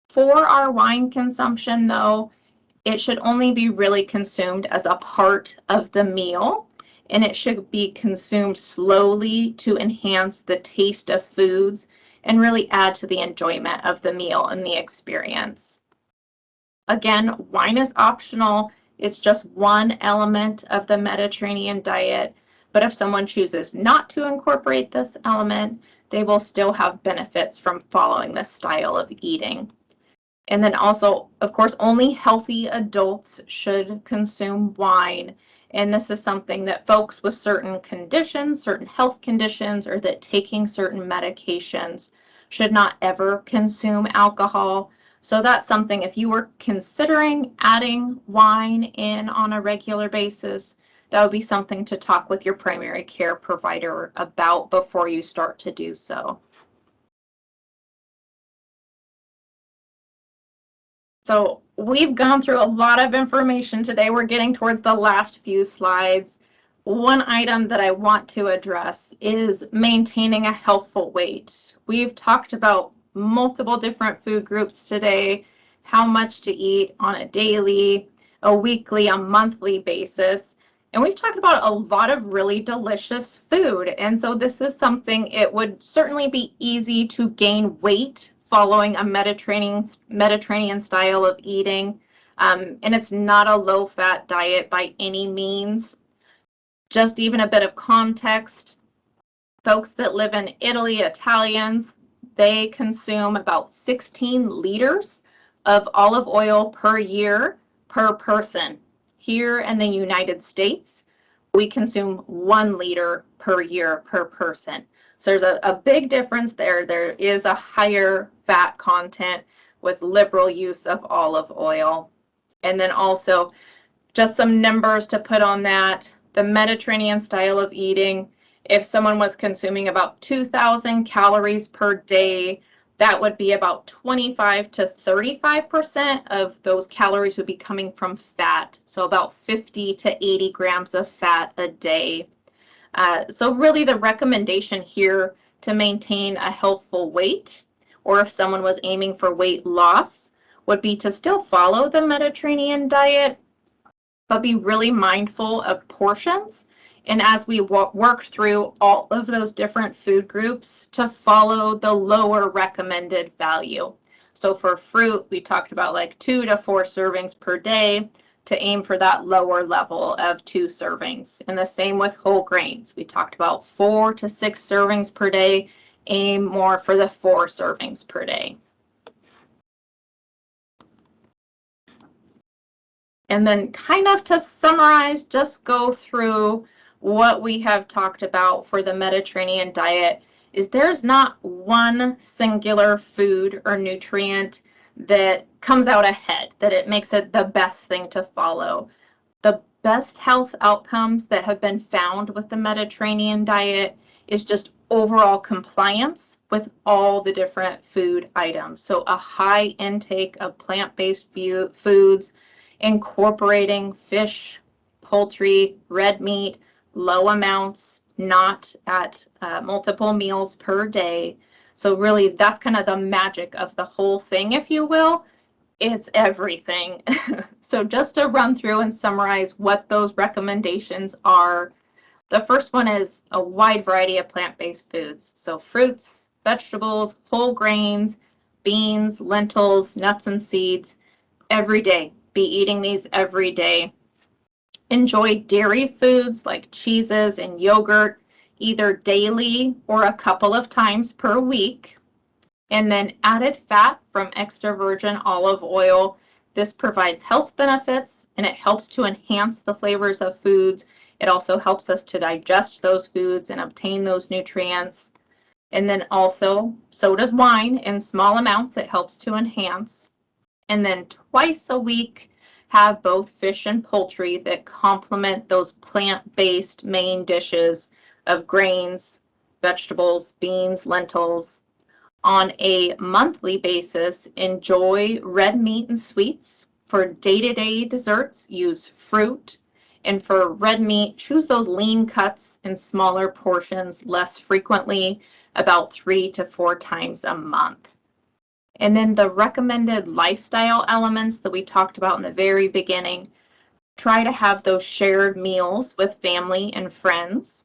Speaker 2: For our wine consumption, though, it should only be really consumed as a part of the meal. and it should be consumed slowly to enhance the taste of foods and really add to the enjoyment of the meal and the experience. Again, wine is optional. It's just one element of the Mediterranean diet, but if someone chooses not to incorporate this element, they will still have benefits from following this style of eating. And then also, of course, only healthy adults should consume wine. And this is something that folks with certain conditions, certain health conditions, or that taking certain medications should not ever consume alcohol. So that's something, if you were considering adding wine in on a regular basis, that would be something to talk with your primary care provider about before you start to do so. So we've gone through a lot of information today. We're getting towards the last few slides. One item that I want to address is maintaining a healthful weight. We've talked about multiple different food groups today, how much to eat on a daily, a weekly, a monthly basis. And we've talked about a lot of really delicious food. And so this is something, it would certainly be easy to gain weight following a Mediterranean style of eating. And it's not a low-fat diet by any means. Just even a bit of context, folks that live in Italy, Italians, they consume about 16 liters of olive oil per year per person. Here in the United States, we consume 1 liter per year per person. So there's a big difference there. There is a higher fat content with liberal use of olive oil. And then also just some numbers to put on that. The Mediterranean style of eating, if someone was consuming about 2,000 calories per day, that would be about 25 to 35% of those calories would be coming from fat. So about 50 to 80 grams of fat a day. So really the recommendation here to maintain a healthful weight, or if someone was aiming for weight loss, would be to still follow the Mediterranean diet, but be really mindful of portions. And as we work through all of those different food groups, to follow the lower recommended value. So for fruit, we talked about like 2 to 4 servings per day, to aim for that lower level of 2 servings. And the same with whole grains. We talked about 4 to 6 servings per day, aim more for the 4 servings per day. And then kind of to summarize, just go through what we have talked about for the Mediterranean diet. Is there's not one singular food or nutrient that comes out ahead, that it makes it the best thing to follow. The best health outcomes that have been found with the Mediterranean diet is just overall compliance with all the different food items. So a high intake of plant-based foods, incorporating fish, poultry, red meat, low amounts, not at multiple meals per day. So really that's kind of the magic of the whole thing, if you will. It's everything. So just to run through and summarize what those recommendations are. The first one is a wide variety of plant-based foods. So fruits, vegetables, whole grains, beans, lentils, nuts and seeds, every day. Be eating these every day. Enjoy dairy foods like cheeses and yogurt, either daily or a couple of times per week. And then added fat from extra virgin olive oil. This provides health benefits and it helps to enhance the flavors of foods. It also helps us to digest those foods and obtain those nutrients. And then also, so does wine in small amounts. It helps to enhance. And then twice a week, have both fish and poultry that complement those plant-based main dishes of grains, vegetables, beans, lentils. On a monthly basis, enjoy red meat and sweets. For day-to-day desserts, use fruit. And for red meat, choose those lean cuts in smaller portions less frequently, about 3 to 4 times a month. And then the recommended lifestyle elements that we talked about in the very beginning. Try to have those shared meals with family and friends,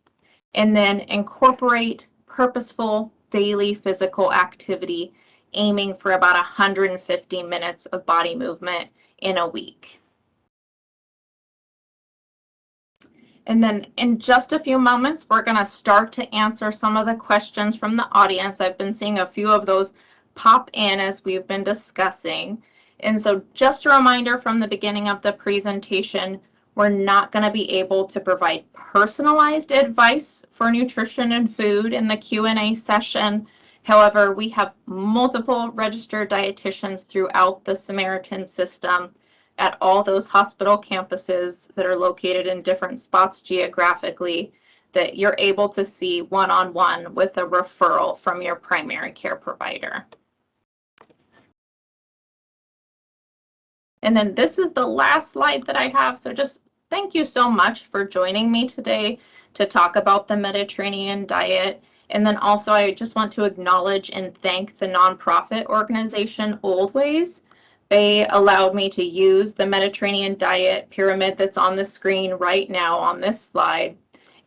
Speaker 2: and then incorporate purposeful daily physical activity, aiming for about 150 minutes of body movement in a week. And then in just a few moments, we're going to start to answer some of the questions from the audience. I've been seeing a few of those pop in as we've been discussing. And so just a reminder from the beginning of the presentation, we're not going to be able to provide personalized advice for nutrition and food in the Q&A session. However, we have multiple registered dietitians throughout the Samaritan system at all those hospital campuses that are located in different spots geographically, that you're able to see one-on-one with a referral from your primary care provider. And then this is the last slide that I have. So just thank you so much for joining me today to talk about the Mediterranean diet. And then also I just want to acknowledge and thank the nonprofit organization Old Ways. They allowed me to use the Mediterranean diet pyramid that's on the screen right now on this slide.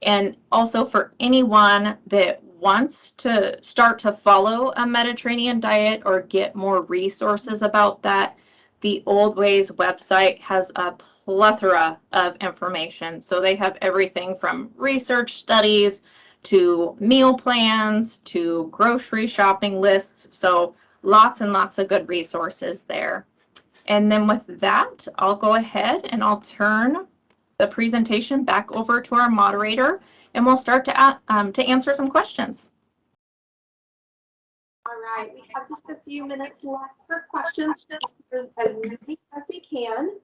Speaker 2: And also for anyone that wants to start to follow a Mediterranean diet or get more resources about that, the Old Ways website has a plethora of information. So they have everything from research studies to meal plans to grocery shopping lists. So lots and lots of good resources there. And then with that, I'll go ahead and I'll turn the presentation back over to our moderator, and we'll start to answer some questions.
Speaker 1: All right, we have just a few minutes left for questions, as many as we can.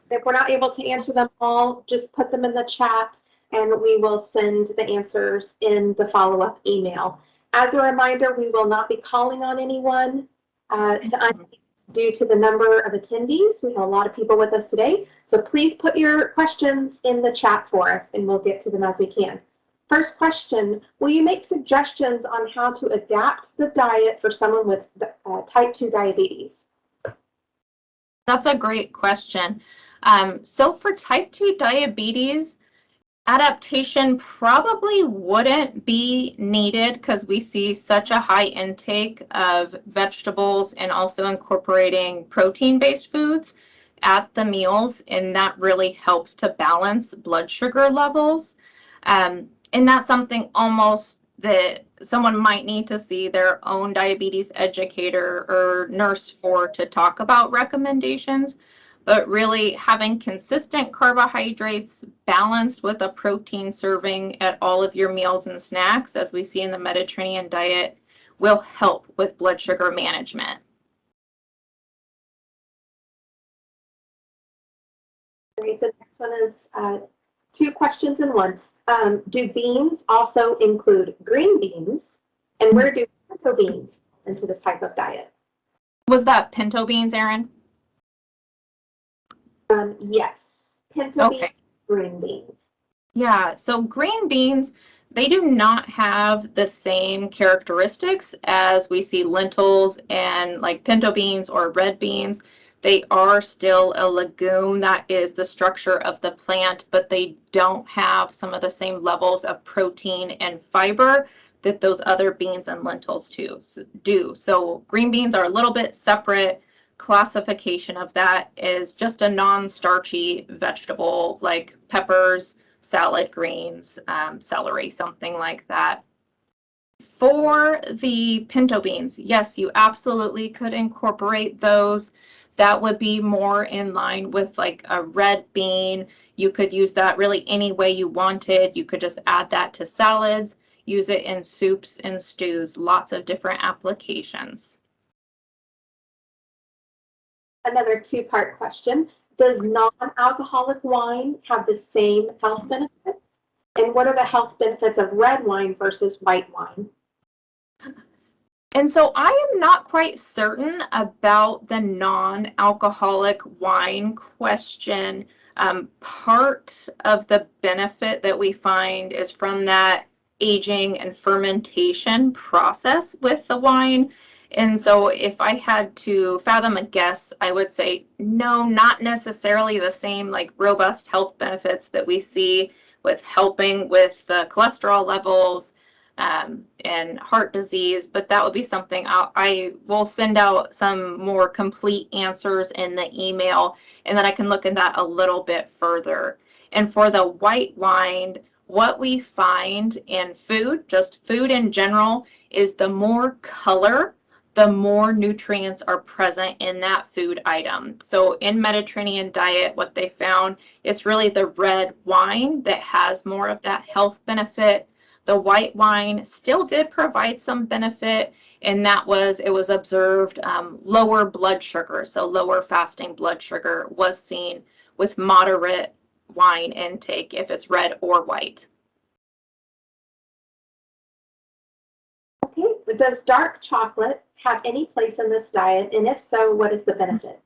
Speaker 1: If we're not able to answer them all, just put them in the chat and we will send the answers in the follow-up email. As a reminder, we will not be calling on anyone to unmute due to the number of attendees. We have a lot of people with us today, so please put your questions in the chat for us and we'll get to them as we can. First question, will you make suggestions on how to adapt the diet for someone with type 2 diabetes?
Speaker 2: That's a great question. So for type 2 diabetes, adaptation probably wouldn't be needed because we see such a high intake of vegetables and also incorporating protein-based foods at the meals, and that really helps to balance blood sugar levels. And that's something almost that someone might need to see their own diabetes educator or nurse for to talk about recommendations. But really having consistent carbohydrates balanced with a protein serving at all of your meals and snacks, as we see in the Mediterranean diet, will help with blood sugar management.
Speaker 1: Great. The next one is two questions in one. Do beans also include green beans? And where do pinto beans into this type of diet?
Speaker 2: Was that pinto beans, Erin?
Speaker 1: Yes, pinto beans, green beans.
Speaker 2: Yeah, so green beans, they do not have the same characteristics as we see lentils and like pinto beans or red beans. They are still a legume, that is the structure of the plant, but they don't have some of the same levels of protein and fiber that those other beans and lentils do. So green beans are a little bit separate. Classification of that is just a non-starchy vegetable like peppers, salad greens, celery, something like that. For the pinto beans, yes, you absolutely could incorporate those. That would be more in line with like a red bean. You could use that really any way you wanted. You could just add that to salads, use it in soups and stews, lots of different applications.
Speaker 1: Another two-part question. Does non-alcoholic wine have the same health benefits? And what are the health benefits of red wine versus white wine?
Speaker 2: And so I am not quite certain about the non-alcoholic wine question. Part of the benefit that we find is from that aging and fermentation process with the wine. And so if I had to fathom a guess, I would say no, not necessarily the same like robust health benefits that we see with helping with the cholesterol levels and heart disease, but that would be something I will send out some more complete answers in the email, and then I can look at that a little bit further. And for the white wine, what we find in food, just food in general, is the more color, the more nutrients are present in that food item. So in Mediterranean diet, what they found, it's really the red wine that has more of that health benefit. The white wine still did provide some benefit, and it was observed lower blood sugar, so lower fasting blood sugar was seen with moderate wine intake if it's red or white.
Speaker 1: Okay, does dark chocolate have any place in this diet? And if so, what is the benefit?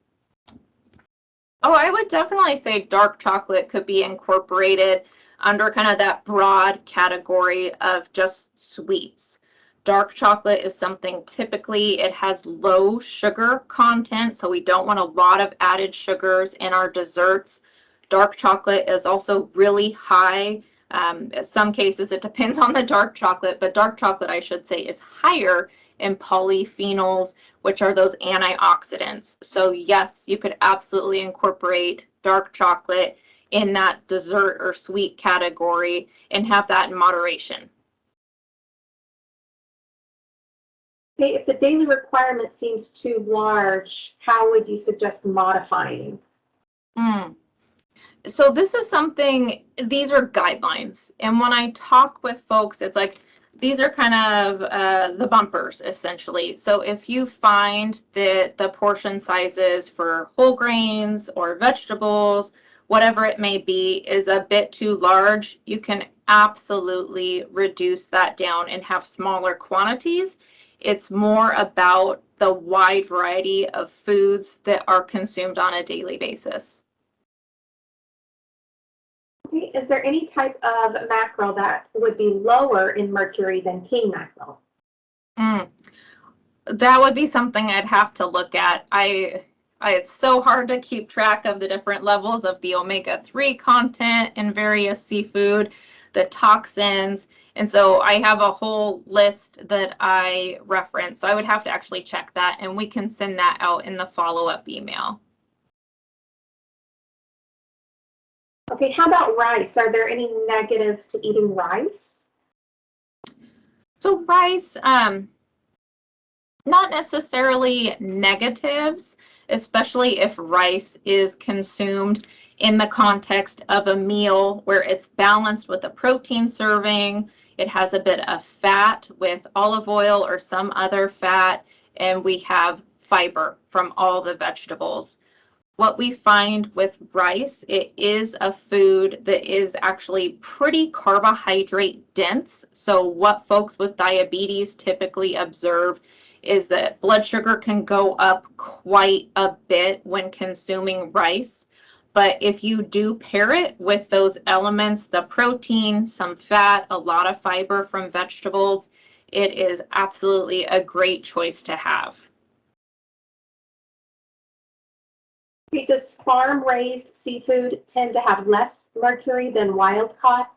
Speaker 2: Oh, I would definitely say dark chocolate could be incorporated under kind of that broad category of just sweets. Dark chocolate is something typically it has low sugar content, so we don't want a lot of added sugars in our desserts. Dark chocolate is also really high. In some cases, it depends on the dark chocolate, but dark chocolate, I should say, is higher in polyphenols, which are those antioxidants. So yes, you could absolutely incorporate dark chocolate in that dessert or sweet category and have that in moderation.
Speaker 1: Okay, if the daily requirement seems too large, how would you suggest modifying?
Speaker 2: So this is something, these are guidelines. And when I talk with folks, it's like, these are kind of the bumpers, essentially. So if you find that the portion sizes for whole grains or vegetables, whatever it may be, is a bit too large, you can absolutely reduce that down and have smaller quantities. It's more about the wide variety of foods that are consumed on a daily basis.
Speaker 1: Okay, is there any type of mackerel that would be lower in mercury than king mackerel?
Speaker 2: Mm. That would be something I'd have to look at. It's so hard to keep track of the different levels of the omega-3 content in various seafood, the toxins, and so I have a whole list that I reference. So I would have to actually check that, and we can send that out in the follow-up email.
Speaker 1: Okay, how about rice? Are there any negatives to eating rice?
Speaker 2: So rice, not necessarily negatives, especially if rice is consumed in the context of a meal where it's balanced with a protein serving, it has a bit of fat with olive oil or some other fat, and we have fiber from all the vegetables. What we find with rice, it is a food that is actually pretty carbohydrate dense. So what folks with diabetes typically observe is that blood sugar can go up quite a bit when consuming rice. But if you do pair it with those elements, the protein, some fat, a lot of fiber from vegetables, it is absolutely a great choice to have.
Speaker 1: Okay, does farm-raised seafood tend to have less mercury than wild-caught?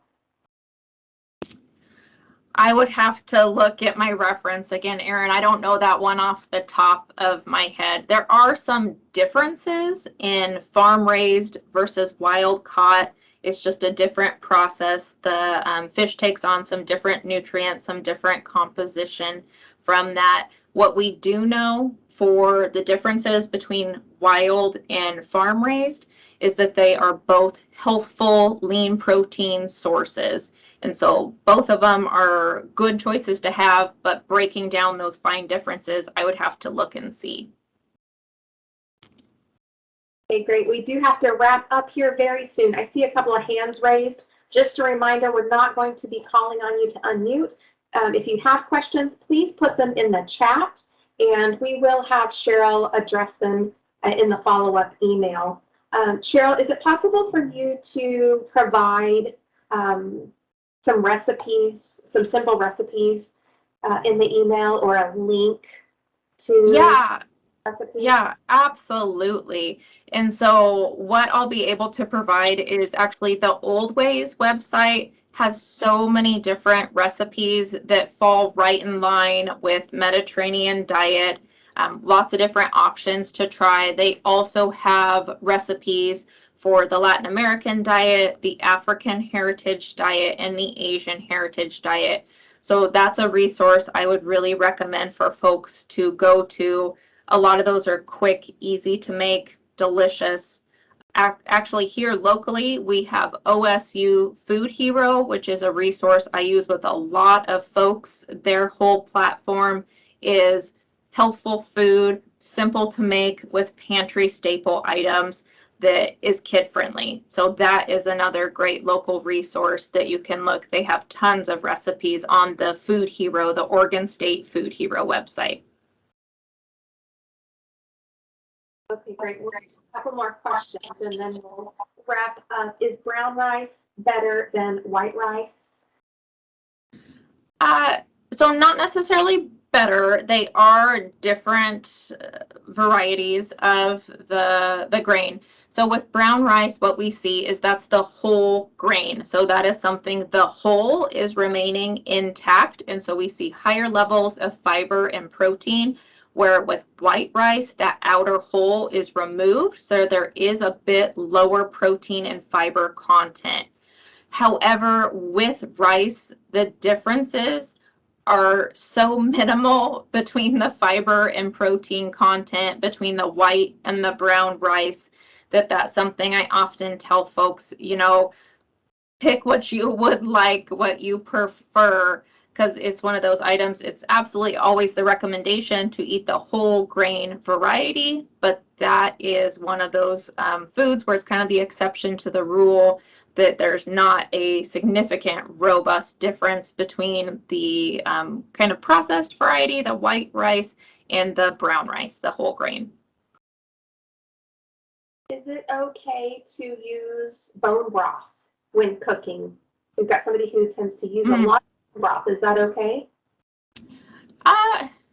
Speaker 2: I would have to look at my reference again, Erin. I don't know that one off the top of my head. There are some differences in farm raised versus wild caught. It's just a different process. The fish takes on some different nutrients, some different composition from that. What we do know for the differences between wild and farm raised is that they are both healthful, lean protein sources. And so both of them are good choices to have, but breaking down those fine differences, I would have to look and see.
Speaker 1: Okay, great. We do have to wrap up here very soon. I see a couple of hands raised. Just a reminder, we're not going to be calling on you to unmute. If you have questions, please put them in the chat, and we will have Cheryl address them in the follow-up email. Cheryl, is it possible for you to provide some recipes, some simple recipes in the email, or a link to
Speaker 2: Yeah,
Speaker 1: recipes?
Speaker 2: yeah, absolutely. And so what I'll be able to provide is actually the Old Ways website has so many different recipes that fall right in line with Mediterranean diet. Lots of different options to try. They also have recipes for the Latin American diet, the African heritage diet, and the Asian heritage diet. So that's a resource I would really recommend for folks to go to. A lot of those are quick, easy to make, delicious. Actually, here locally, we have OSU Food Hero, which is a resource I use with a lot of folks. Their whole platform is healthful food, simple to make with pantry staple items that is kid friendly. So that is another great local resource that you can look. They have tons of recipes on the Food Hero, the Oregon State Food Hero website.
Speaker 1: Okay, great. We'll have a couple more questions and then we'll wrap up. Is brown rice better than white rice?
Speaker 2: So not necessarily better. They are different varieties of the grain. So with brown rice, what we see is that's the whole grain. So that is something, the whole is remaining intact. And so we see higher levels of fiber and protein, where with white rice, that outer whole is removed. So there is a bit lower protein and fiber content. However, with rice, the differences are so minimal between the fiber and protein content between the white and the brown rice that that's something I often tell folks, pick what you would like, what you prefer, because it's one of those items. It's absolutely always the recommendation to eat the whole grain variety, but that is one of those foods where it's kind of the exception to the rule, that there's not a significant robust difference between the kind of processed variety, the white rice, and the brown rice, the whole grain.
Speaker 1: Is it okay to use bone broth when cooking? We've got somebody who tends to use a lot of broth. Is that okay?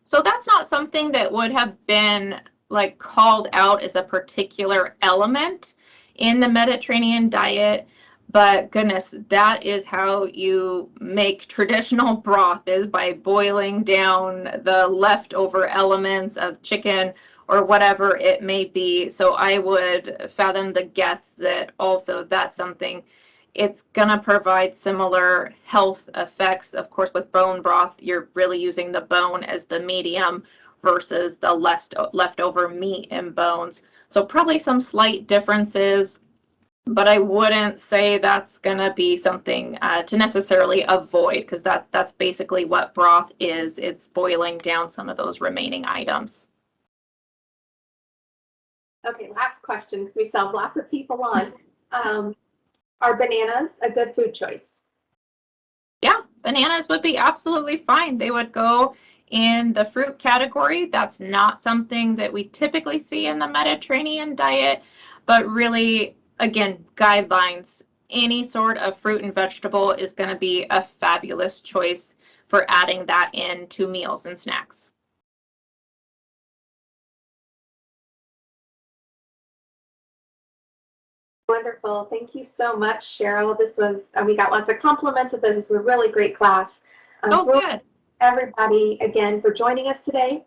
Speaker 2: So that's not something that would have been like called out as a particular element in the Mediterranean diet, but goodness, that is how you make traditional broth, is by boiling down the leftover elements of chicken or whatever it may be. So I would fathom the guess that also that's something, it's going to provide similar health effects. Of course, with bone broth, you're really using the bone as the medium versus the leftover meat and bones. So probably some slight differences, but I wouldn't say that's going to be something to necessarily avoid, because that's basically what broth is. It's boiling down some of those remaining items.
Speaker 1: Okay, last question, because we still have lots of people on. Are bananas a good food choice?
Speaker 2: Yeah, bananas would be absolutely fine. They would go in the fruit category. That's not something that we typically see in the Mediterranean diet, but really, again, guidelines. Any sort of fruit and vegetable is going to be a fabulous choice for adding that into meals and snacks.
Speaker 1: Wonderful. Thank you so much, Cheryl. This was, we got lots of compliments that this was a really great class.
Speaker 2: Oh,
Speaker 1: so
Speaker 2: good.
Speaker 1: Everybody, again, for joining us today.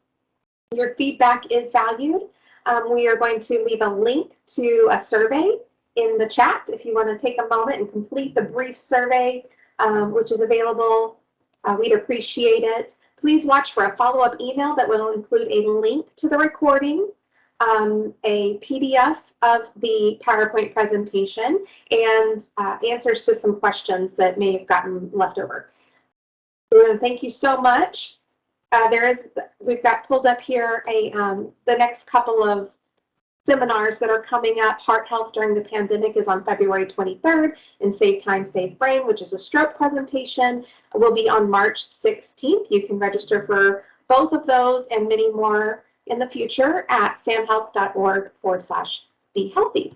Speaker 1: Your feedback is valued. We are going to leave a link to a survey in the chat if you want to take a moment and complete the brief survey, which is available. We'd appreciate it. Please watch for a follow-up email that will include a link to the recording, a PDF of the PowerPoint presentation, and answers to some questions that may have gotten left over. We want to thank you so much. We've got pulled up here the next couple of seminars that are coming up. Heart Health During the Pandemic is on February 23rd, and Save Time, Save Brain, which is a stroke presentation, will be on March 16th. You can register for both of those and many more in the future at samhealth.org/behealthy.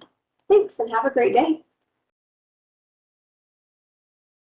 Speaker 1: Thanks, and have a great day.